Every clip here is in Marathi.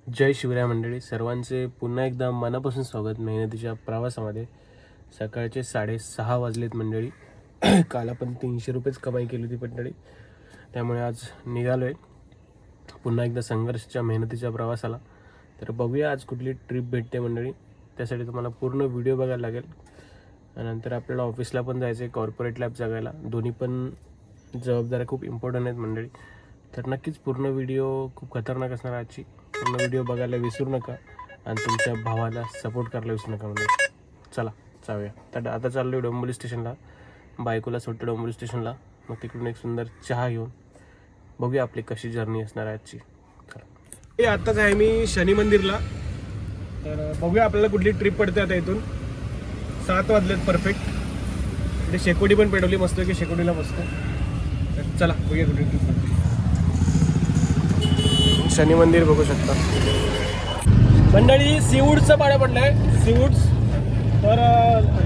जय शिवराय मंडळी, सर्वांचे पुन्हा एकदा मनापासून स्वागत मेहनतीच्या प्रवासामध्ये. सकाळचे 6:30 वाजलेत मंडळी. काल आपण 300 रुपयेच कमाई केली होती मंडळी. त्यामुळे आज निघालो आहे पुन्हा एकदा संघर्षाच्या मेहनतीच्या प्रवासाला. तर बघूया आज कुठली ट्रिप भेटते मंडळी. त्यासाठी तुम्हाला पूर्ण व्हिडिओ बघायला लागेल. नंतर आपल्याला ऑफिसला पण जायचं आहे, कॉर्पोरेट लॅब जगायला. दोन्ही पण जबाबदाऱ्या खूप इम्पॉर्टंट आहेत मंडळी. तर नक्कीच पूर्ण व्हिडिओ खूप खतरनाक असणार आजची. पूर्ण व्हिडिओ बघायला विसरू नका आणि तुमच्या भावाला सपोर्ट करायला विसरू नका म्हणजे. चला जाऊया. तर आता चाललो डोंबिवली स्टेशनला, बायकोला सोडतो डोंबिवली स्टेशनला. मग तिकडून एक सुंदर चहा घेऊन बघूया आपली कशी जर्नी असणार आहे आजची. चला, आत्ताच आहे मी शनी मंदिरला. तर बघूया आपल्याला कुठली ट्रिप पडते आता. इथून 7 वाजलेत परफेक्ट. इथे शेकोटी पण पेटवली मस्त की शेकोटीला बसतो. तर चला बघूया कुठली ट्रिप पडते. शनी मंदिर बघू शकता मंडळी. सीवूड्सचं भाडं पडलं आहे, सीवूड्स. तर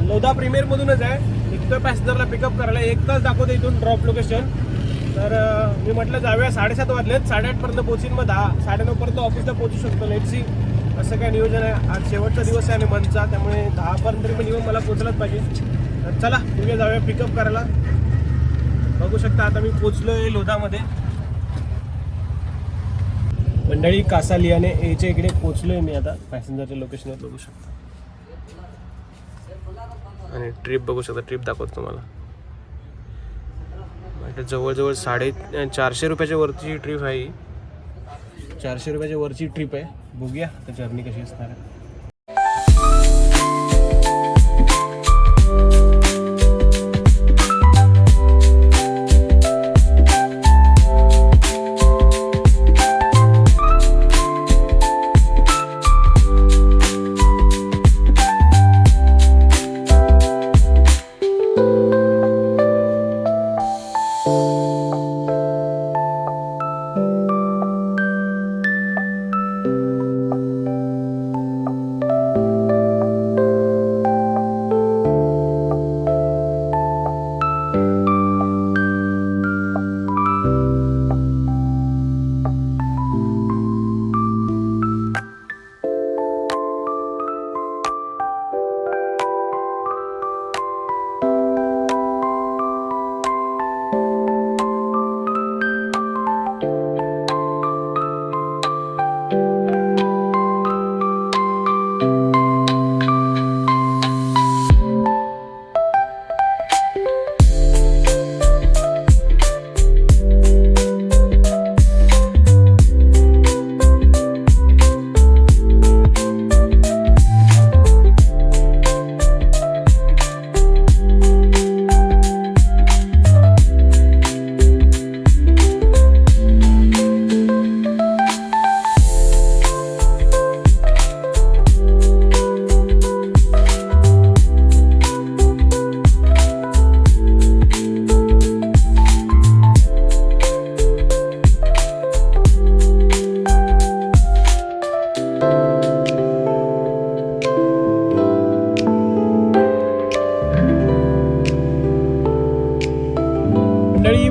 लोधा प्रीमियरमधूनच आहे. इथं पॅसेंजरला पिकअप करायला 1 तास दाखवते इथून ड्रॉप लोकेशन. तर मी म्हटलं जाऊया. 7:30 वाजलेत, 8:30पर्यंत पोहोचीन. मग 10-9:30 पर्यंत ऑफिसला पोहोचू शकतो. लेटसी असं काय नियोजन आहे. आज शेवटचा दिवस आहे आणि मंथचा, त्यामुळे 10 पर्यंत मिनिमम मला पोहोचलाच पाहिजे. तर चला तुम्ही जाऊया पिकअप करायला. बघू शकता आता मी पोहोचलो आहे लोधामध्ये मंडळी. कासालियाने याच्या इकडे पोहोचलोय मी आता. पॅसेंजरच्या लोकेशनवर बघू शकता आणि ट्रिप बघू शकता. ट्रिप दाखवतो तुम्हाला. जवळजवळ 450 रुपयाच्या वरची ट्रिप आहे. 400 रुपयाच्या वरची ट्रिप आहे. बघूया आता जर्नी कशी असणार आहे.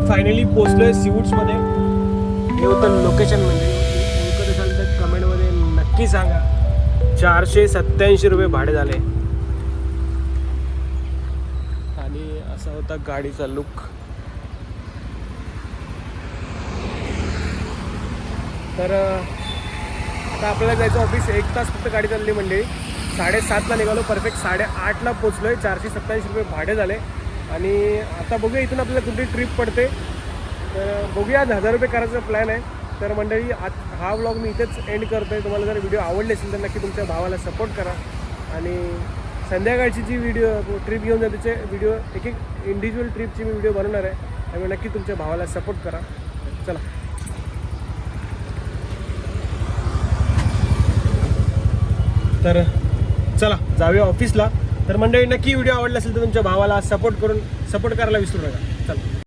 फायनली पोचलोय सीवूड्समध्ये. हे होतं लोकेशन. म्हणजे ओळखत असाल तर कमेंटमध्ये नक्की सांगा. 487 रुपये भाडे झाले आणि असा होता गाडीचा लुक. तर आता आपल्याला जायचं ऑफिस. 1 तास फक्त गाडी चालली मंडळी. 7:30ला निघालो, परफेक्ट 8:30ला पोचलोय. 487 रुपये भाडे झाले. आणि आता बघूया इथून आपल्याला कुठली ट्रिप पडते. तर बघूया. 1000 रुपये करायचा प्लॅन आहे. तर मंडळी हा व्लॉग मी इथेच एंड करतो आहे. तुम्हाला जर व्हिडिओ आवडले असेल तर नक्की तुमच्या भावाला सपोर्ट करा. आणि संध्याकाळची जी ट्रिप घेऊन जाते त्याचे व्हिडिओ एक इंडिव्हिज्युअल ट्रिपची मी व्हिडिओ बनवणार आहे. त्यामुळे नक्की तुमच्या भावाला सपोर्ट करा. चला तर चला जाऊया ऑफिसला. तर मंडळी नक्की व्हिडिओ आवडला असेल तर तुमच्या भावाला सपोर्ट करायला विसरू नका. चला.